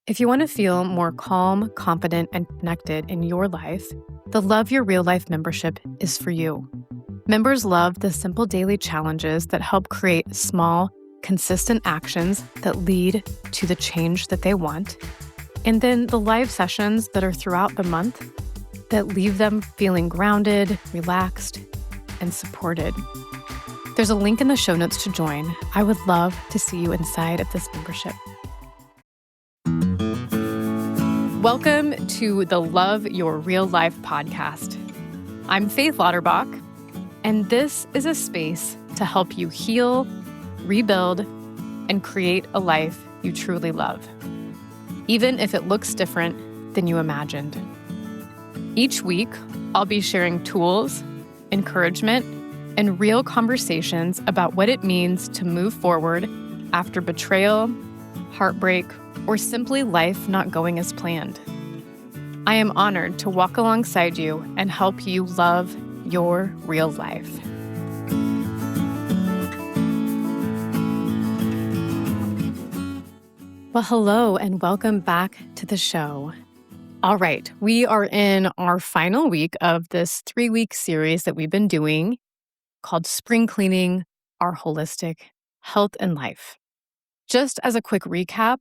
If you want to feel more calm, confident, and connected in your life, the Love Your Real Life membership is for you. Members love the simple daily challenges that help create small, consistent actions that lead to the change that they want. And then the live sessions that are throughout the month that leave them feeling grounded, relaxed, and supported. There's a link in the show notes to join. I would love to see you inside of this membership. Welcome to the Love Your Real Life podcast. I'm Faith Lauterbach, and this is a space to help you heal, rebuild, and create a life you truly love, even if it looks different than you imagined. Each week, I'll be sharing tools, encouragement, and real conversations about what it means to move forward after betrayal, heartbreak, or simply life not going as planned. I am honored to walk alongside you and help you love your real life. Well, hello and welcome back to the show. All right, we are in our final week of this 3-week series that we've been doing called Spring Cleaning Our Holistic Health and Life. Just as a quick recap,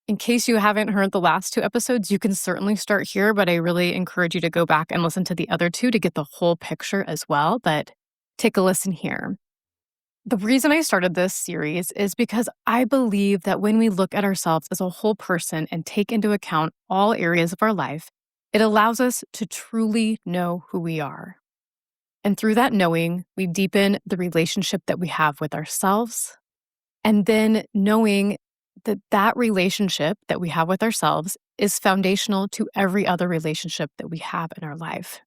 in case you haven't heard the last 2 episodes, you can certainly start here, but I really encourage you to go back and listen to the other 2 to get the whole picture as well. But take a listen here. The reason I started this series is because I believe that when we look at ourselves as a whole person and take into account all areas of our life, it allows us to truly know who we are. And through that knowing, we deepen the relationship that we have with ourselves. And then knowing that relationship that we have with ourselves is foundational to every other relationship that we have in our life.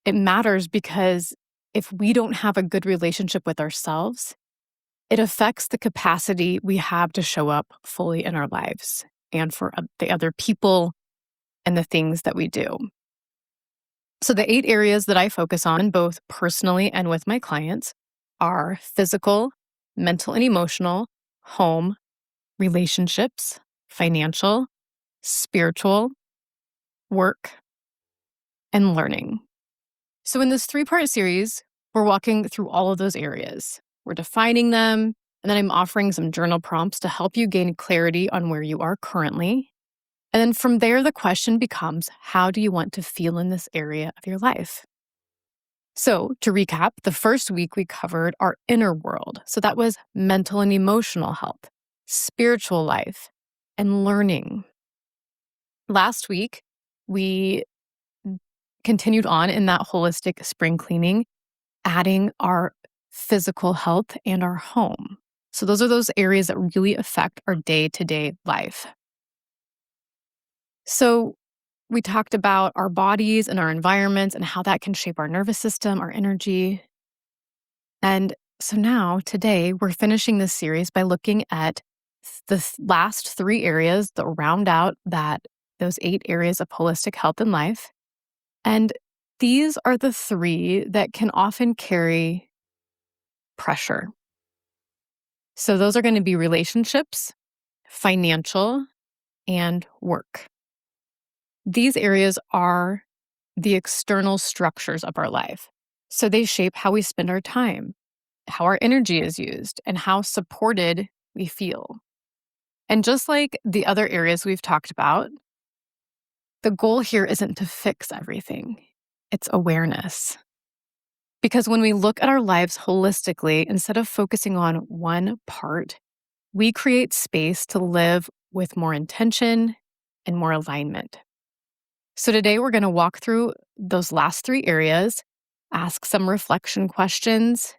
It matters because if we don't have a good relationship with ourselves, it affects the capacity we have to show up fully in our lives and for the other people and the things that we do. So the 8 areas that I focus on, both personally and with my clients, are physical, mental and emotional, home, relationships, financial, spiritual, work, and learning. So in this 3-part series, we're walking through all of those areas. We're defining them, and then I'm offering some journal prompts to help you gain clarity on where you are currently. And then from there, the question becomes, how do you want to feel in this area of your life? So to recap, the first week we covered our inner world. So that was mental and emotional health, spiritual life, and learning. Last week, we continued on in that holistic spring cleaning, adding our physical health and our home. So those are those areas that really affect our day-to-day life. So we talked about our bodies and our environments and how that can shape our nervous system, our energy. And so now, today, we're finishing this series by looking at the last 3 areas that round out those 8 areas of holistic health and life. And these are the 3 that can often carry pressure. So those are going to be relationships, financial, and work. These areas are the external structures of our life. So they shape how we spend our time, how our energy is used, and how supported we feel. And just like the other areas we've talked about, the goal here isn't to fix everything. It's awareness. Because when we look at our lives holistically, instead of focusing on one part, we create space to live with more intention and more alignment. So today we're going to walk through those last 3 areas, ask some reflection questions.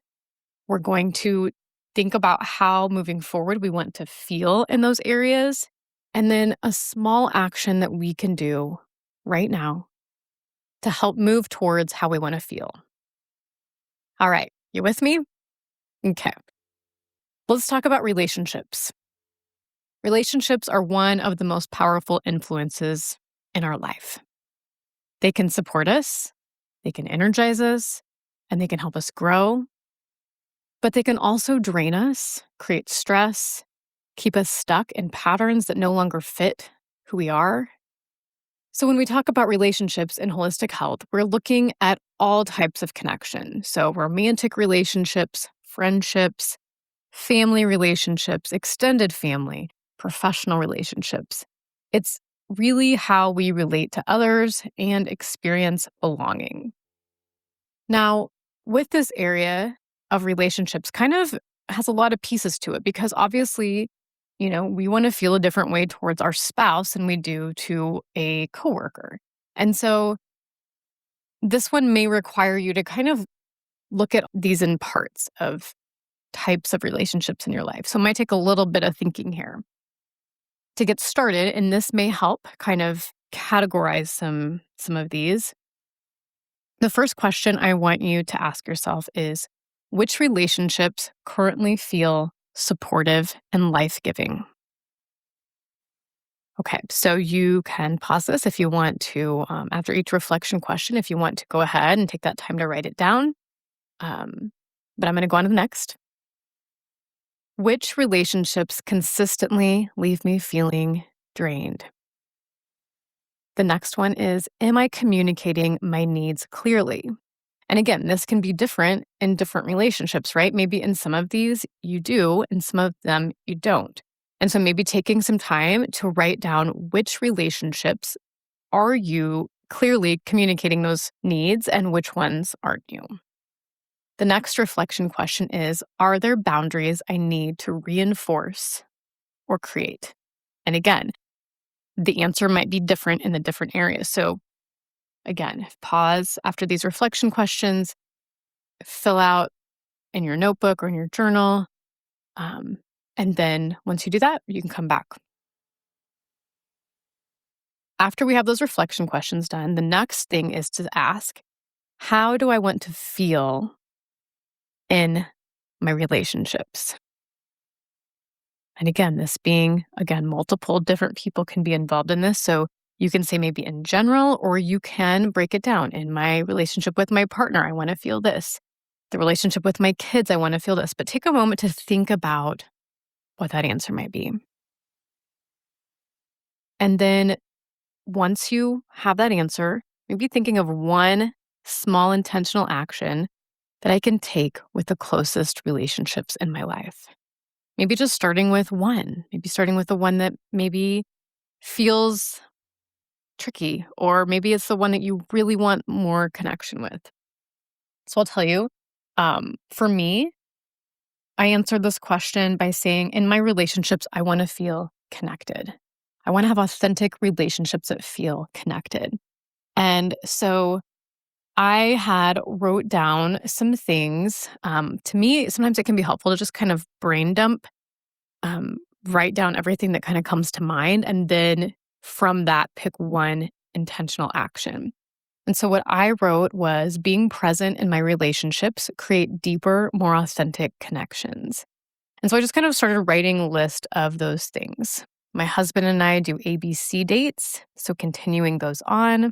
We're going to think about how moving forward we want to feel in those areas, and then a small action that we can do right now to help move towards how we want to feel. All right, you with me? Okay. Let's talk about relationships. Relationships are one of the most powerful influences in our life. They can support us, they can energize us, and they can help us grow. But they can also drain us, create stress, keep us stuck in patterns that no longer fit who we are. So, when we talk about relationships and holistic health, we're looking at all types of connection. So, romantic relationships, friendships, family relationships, extended family, professional relationships. It's really how we relate to others and experience belonging. Now, with this area of relationships, kind of has a lot of pieces to it because obviously, we want to feel a different way towards our spouse than we do to a coworker. And so this one may require you to kind of look at these in parts of types of relationships in your life. So it might take a little bit of thinking here to get started, and this may help kind of categorize some of these. The first question I want you to ask yourself is which relationships currently feel supportive and life-giving? Okay, so you can pause this if you want to, after each reflection question, if you want to go ahead and take that time to write it down. Um, but I'm going to go on to the next. Which relationships consistently leave me feeling drained? The next one is, am I communicating my needs clearly? And again, this can be different in different relationships, right? Maybe in some of these you do, and some of them you don't. And so maybe taking some time to write down which relationships are you clearly communicating those needs and which ones aren't you. The next reflection question is, are there boundaries I need to reinforce or create? And again, the answer might be different in the different areas. So again, pause after these reflection questions, fill out in your notebook or in your journal. Um, and then once you do that, you can come back. After we have those reflection questions done, the next thing is to ask, how do I want to feel in my relationships? And again, this being, again, multiple different people can be involved in this. So you can say maybe in general, or you can break it down. In my relationship with my partner, I want to feel this. The relationship with my kids, I want to feel this. But take a moment to think about what that answer might be. And then once you have that answer, maybe thinking of one small intentional action that I can take with the closest relationships in my life. Maybe just starting with one, maybe starting with the one that maybe feels tricky, or maybe it's the one that you really want more connection with. So I'll tell you, for me, I answered this question by saying, in my relationships, I want to feel connected. I want to have authentic relationships that feel connected. And so I had wrote down some things. To me, sometimes it can be helpful to just kind of brain dump, um, write down everything that kind of comes to mind, and then from that, pick one intentional action. And so what I wrote was being present in my relationships, create deeper, more authentic connections. And so I just kind of started writing a list of those things. My husband and I do ABC dates, so continuing those on.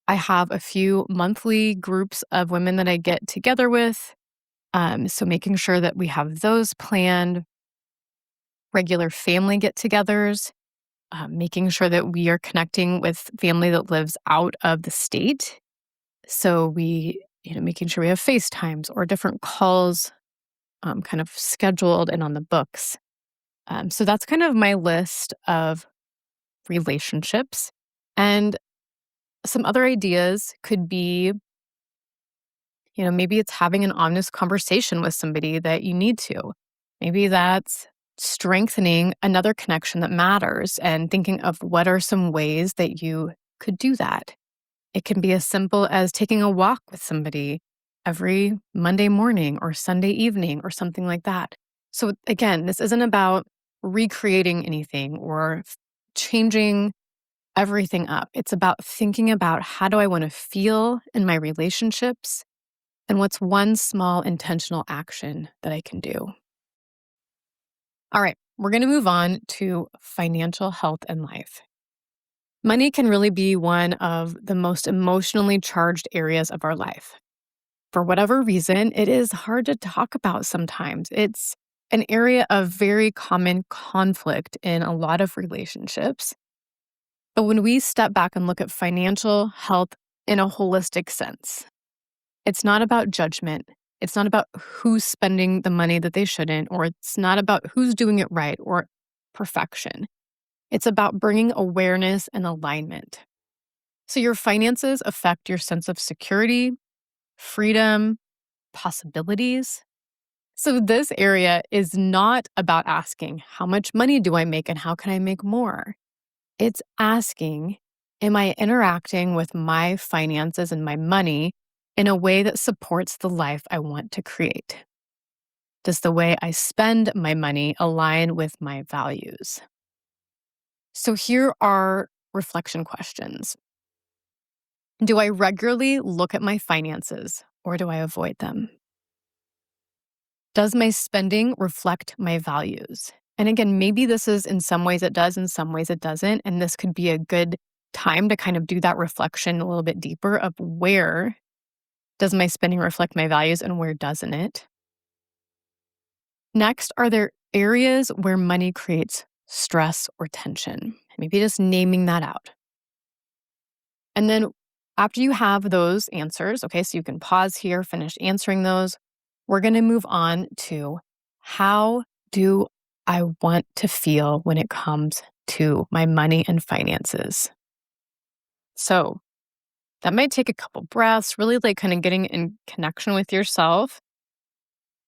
I have a few monthly groups of women that I get together with. So making sure that we have those planned, regular family get togethers, making sure that we are connecting with family that lives out of the state. So making sure we have FaceTimes or different calls kind of scheduled and on the books. So that's kind of my list of relationships. And some other ideas could be, maybe it's having an honest conversation with somebody that you need to. Maybe that's strengthening another connection that matters and thinking of what are some ways that you could do that. It can be as simple as taking a walk with somebody every Monday morning or Sunday evening or something like that. So, again, this isn't about recreating anything or changing everything up. It's about thinking about how do I want to feel in my relationships and what's one small intentional action that I can do. All right, we're going to move on to financial health and life. Money can really be one of the most emotionally charged areas of our life. For whatever reason, it is hard to talk about sometimes. It's an area of very common conflict in a lot of relationships. So when we step back and look at financial health in a holistic sense, it's not about judgment. It's not about who's spending the money that they shouldn't, or it's not about who's doing it right or perfection. It's about bringing awareness and alignment. So your finances affect your sense of security, freedom, possibilities. So this area is not about asking, how much money do I make and how can I make more? It's asking, am I interacting with my finances and my money in a way that supports the life I want to create? Does the way I spend my money align with my values? So here are reflection questions. Do I regularly look at my finances or do I avoid them? Does my spending reflect my values? And again, maybe this is in some ways it does, in some ways it doesn't. And this could be a good time to kind of do that reflection a little bit deeper of where does my spending reflect my values and where doesn't it? Next, are there areas where money creates stress or tension? Maybe just naming that out. And then after you have those answers, okay, so you can pause here, finish answering those, we're going to move on to how do I want to feel when it comes to my money and finances? So that might take a couple breaths, really like kind of getting in connection with yourself,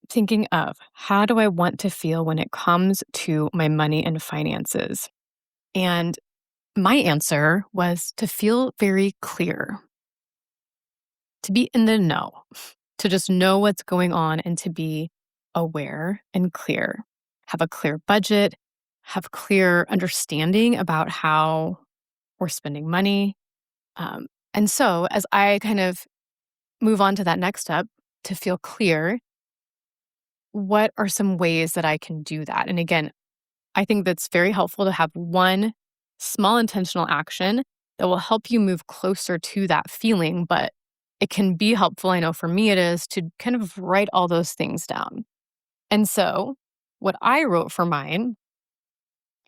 thinking of how do I want to feel when it comes to my money and finances? And my answer was to feel very clear, to be in the know, to just know what's going on and to be aware and clear. Have a clear budget, have clear understanding about how we're spending money. And so, as I kind of move on to that next step, to feel clear, what are some ways that I can do that? And again, I think that's very helpful to have one small intentional action that will help you move closer to that feeling. But it can be helpful, I know for me it is, to kind of write all those things down. And so, what I wrote for mine,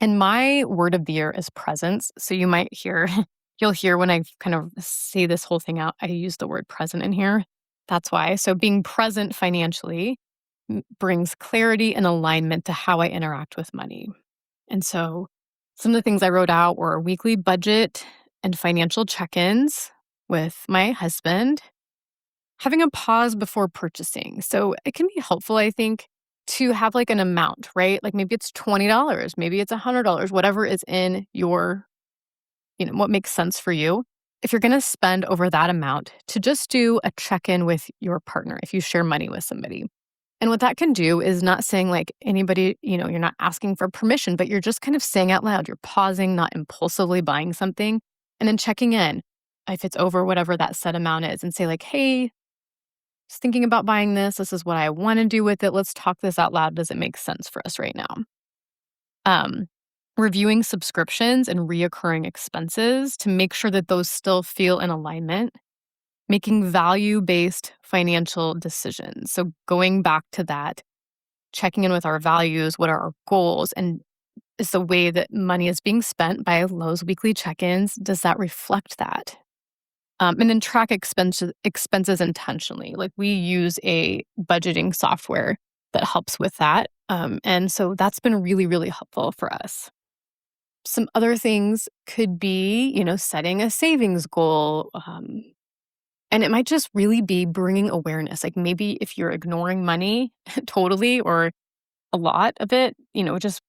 and my word of the year is presence. So you might hear, you'll hear when I kind of say this whole thing out, I use the word present in here. That's why. So being present financially brings clarity and alignment to how I interact with money. And so some of the things I wrote out were weekly budget and financial check ins with my husband, having a pause before purchasing. So it can be helpful, I think, to have like an amount, right? Like maybe it's $20, maybe it's $100, whatever is in your, what makes sense for you. If you're going to spend over that amount, to just do a check in with your partner if you share money with somebody. And what that can do is not saying like anybody, you're not asking for permission, but you're just kind of saying out loud, you're pausing, not impulsively buying something, and then checking in if it's over whatever that set amount is and say like, hey, just thinking about buying this. This is what I want to do with it. Let's talk this out loud. Does it make sense for us right now? Um, Reviewing subscriptions and reoccurring expenses to make sure that those still feel in alignment. Making value-based financial decisions. So going back to that, checking in with our values, what are our goals, and is the way that money is being spent by Lowe's weekly check-ins, does that reflect that? And then track expenses intentionally. Like we use a budgeting software that helps with that. And so that's been really, really helpful for us. Some other things could be, setting a savings goal. And it might just really be bringing awareness. Like maybe if you're ignoring money totally or a lot of it, just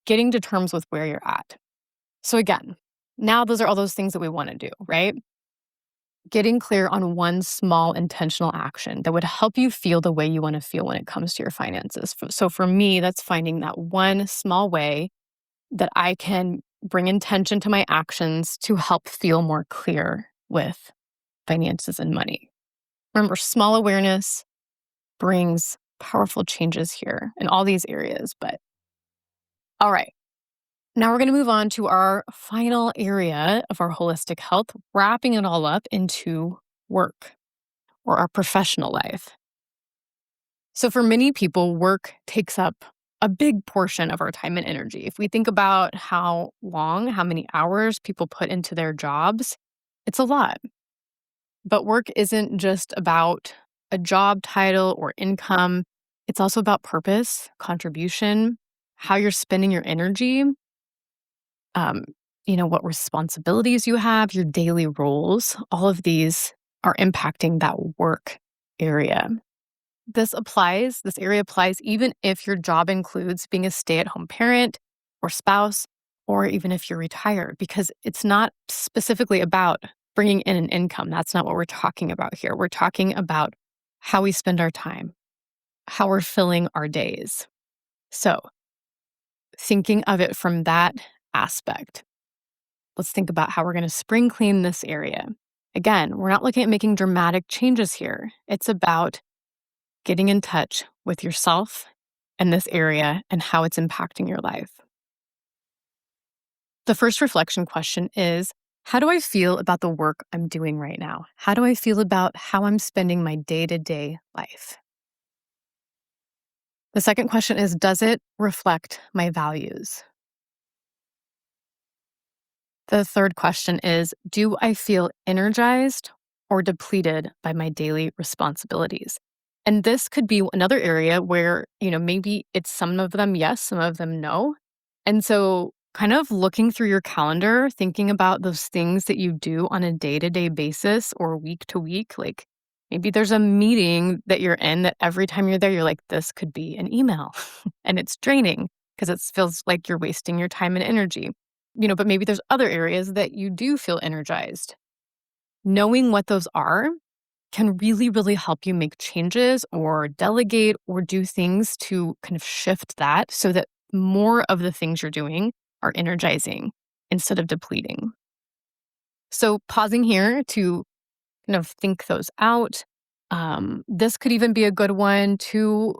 getting to terms with where you're at. So again, now those are all those things that we want to do, right? Getting clear on one small intentional action that would help you feel the way you want to feel when it comes to your finances. So for me, that's finding that one small way that I can bring intention to my actions to help feel more clear with finances and money. Remember, small awareness brings powerful changes here in all these areas. But all right, now we're going to move on to our final area of our holistic health, wrapping it all up into work or our professional life. So for many people, work takes up a big portion of our time and energy. If we think about how many hours people put into their jobs, it's a lot. But work isn't just about a job title or income. It's also about purpose, contribution, how you're spending your energy, um, what responsibilities you have, your daily roles. All of these are impacting that work area. This area applies even if your job includes being a stay at home parent or spouse, or even if you're retired, because it's not specifically about bringing in an income. That's not what we're talking about here. We're talking about how we spend our time, how we're filling our days. So, thinking of it from that aspect, let's think about how we're going to spring clean this area. Again, we're not looking at making dramatic changes here. It's about getting in touch with yourself and this area and how it's impacting your life. The first reflection question is, how do I feel about the work I'm doing right now? How do I feel about how I'm spending my day-to-day life? The second question is, does it reflect my values? The third question is, do I feel energized or depleted by my daily responsibilities? And this could be another area where, maybe it's some of them yes, some of them no. And so, kind of looking through your calendar, thinking about those things that you do on a day to day basis or week to week. Like maybe there's a meeting that you're in that every time you're there, you're like, this could be an email and it's draining because it feels like you're wasting your time and energy. But maybe there's other areas that you do feel energized. Knowing what those are can really, really help you make changes or delegate or do things to kind of shift that so that more of the things you're doing are energizing instead of depleting. So, pausing here to kind of think those out. This could even be a good one to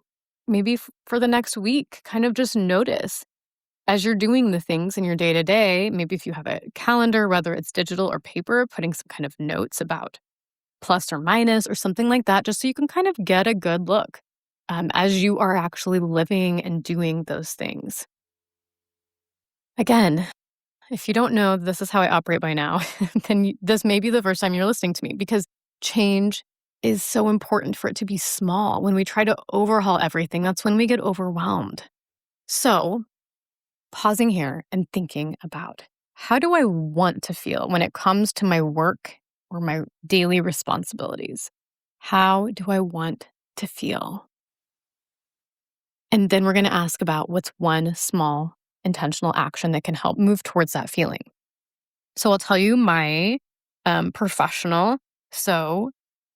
maybe for the next week, kind of just notice as you're doing the things in your day to day, maybe if you have a calendar, whether it's digital or paper, putting some kind of notes about plus or minus or something like that, just so you can kind of get a good look as you are actually living and doing those things. Again, if you don't know this is how I operate by now, then this may be the first time you're listening to me because change is so important for it to be small. When we try to overhaul everything, that's when we get overwhelmed. So, pausing here and thinking about how do I want to feel when it comes to my work or my daily responsibilities? How do I want to feel? And then we're going to ask about what's one small intentional action that can help move towards that feeling. So I'll tell you my professional. So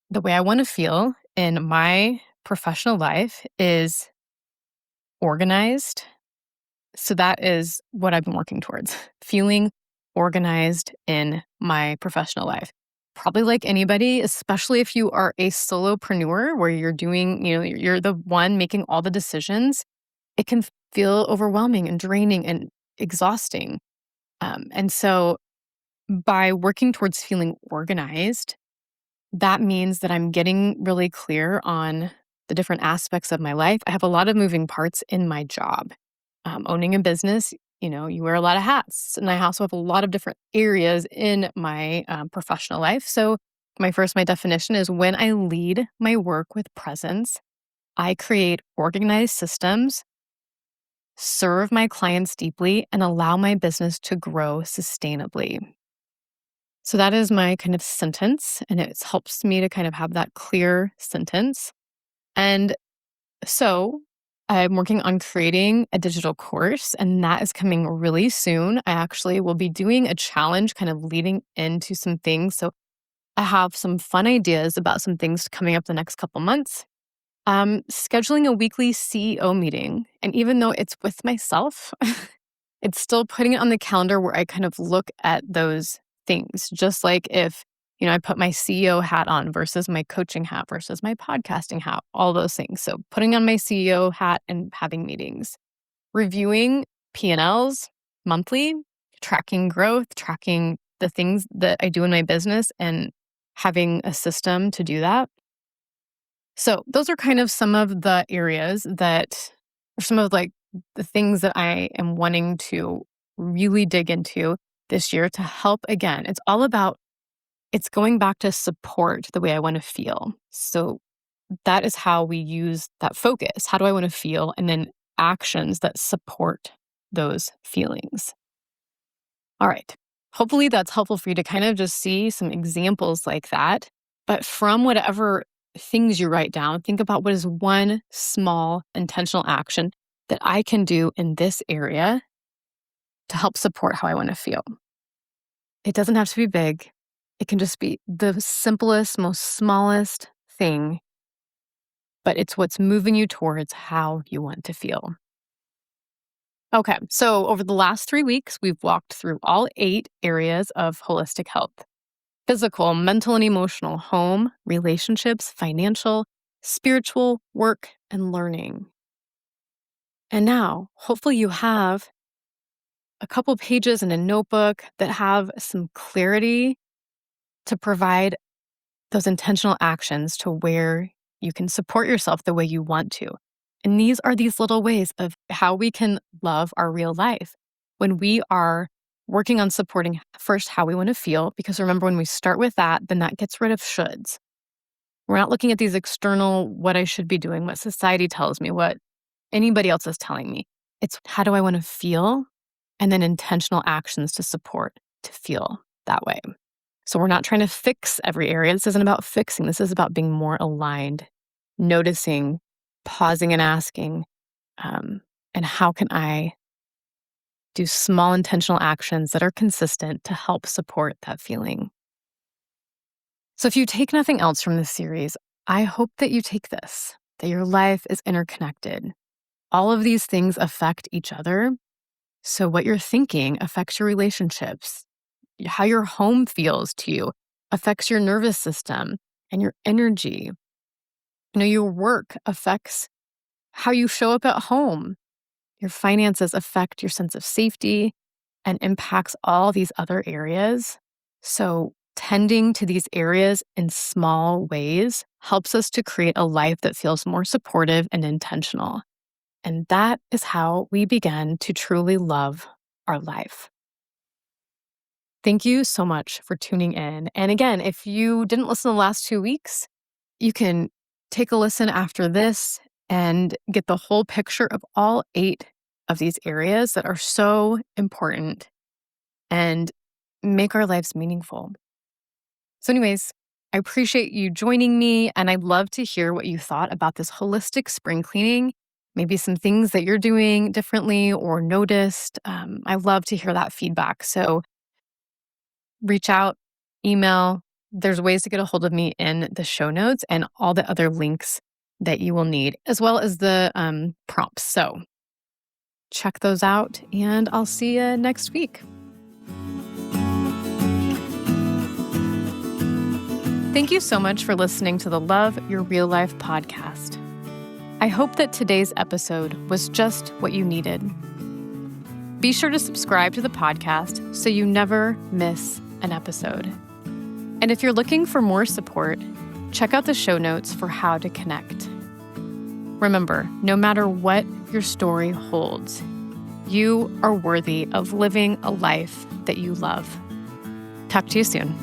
the way I want to feel in my professional life is organized. So that is what I've been working towards, feeling organized in my professional life. Probably like anybody, especially if you are a solopreneur where you're doing, you're the one making all the decisions, it can feel overwhelming and draining and exhausting. And so by working towards feeling organized, that means that I'm getting really clear on the different aspects of my life. I have a lot of moving parts in my job. Owning a business, you wear a lot of hats. And I also have a lot of different areas in my professional life. So, my definition is when I lead my work with presence, I create organized systems, serve my clients deeply, and allow my business to grow sustainably. So that is my kind of sentence, and it helps me to kind of have that clear sentence. And so I'm working on creating a digital course, and that is coming really soon. I actually will be doing a challenge kind of leading into some things. So I have some fun ideas about some things coming up the next couple months. Scheduling a weekly CEO meeting. And even though it's with myself, it's still putting it on the calendar where I kind of look at those things. Just like if, I put my CEO hat on versus my coaching hat versus my podcasting hat, all those things. So putting on my CEO hat and having meetings, reviewing P&Ls monthly, tracking growth, tracking the things that I do in my business and having a system to do that. So those are kind of some of the areas that, or some of like the things that I am wanting to really dig into this year to help. Again, it's going back to support the way I want to feel. So that is how we use that focus. How do I want to feel? And then actions that support those feelings. All right. Hopefully that's helpful for you to kind of just see some examples like that. But from whatever things you write down, think about what is one small intentional action that I can do in this area to help support how I want to feel. It doesn't have to be big. It can just be the simplest, most smallest thing, but it's what's moving you towards how you want to feel. Okay, so over the last 3 weeks, we've walked through all 8 areas of holistic health: physical, mental, and emotional, home, relationships, financial, spiritual, work, and learning. And now, hopefully, you have a couple pages in a notebook that have some clarity to provide those intentional actions to where you can support yourself the way you want to. And these are these little ways of how we can love our real life when we are working on supporting first how we want to feel. Because remember, when we start with that, then that gets rid of shoulds. We're not looking at these external, what I should be doing, what society tells me, what anybody else is telling me. It's how do I want to feel? And then intentional actions to support to feel that way. So we're not trying to fix every area. This isn't about fixing. This is about being more aligned, noticing, pausing and asking, and how can I do small intentional actions that are consistent to help support that feeling. So if you take nothing else from this series, I hope that you take this, that your life is interconnected. All of these things affect each other. So what you're thinking affects your relationships. How your home feels to you affects your nervous system and your energy. Your work affects how you show up at home. Your finances affect your sense of safety and impacts all these other areas. So tending to these areas in small ways helps us to create a life that feels more supportive and intentional. And that is how we begin to truly love our life. Thank you so much for tuning in. And again, if you didn't listen the last 2 weeks, you can take a listen after this and get the whole picture of all 8 of these areas that are so important and make our lives meaningful. So anyways, I appreciate you joining me, and I'd love to hear what you thought about this holistic spring cleaning, maybe some things that you're doing differently or noticed. I love to hear that feedback. So reach out, email. There's ways to get a hold of me in the show notes and all the other links that you will need, as well as the prompts. So check those out, and I'll see you next week. Thank you so much for listening to the Love Your Real Life podcast. I hope that today's episode was just what you needed. Be sure to subscribe to the podcast so you never miss an episode. And if you're looking for more support, check out the show notes for how to connect. Remember, no matter what your story holds, you are worthy of living a life that you love. Talk to you soon.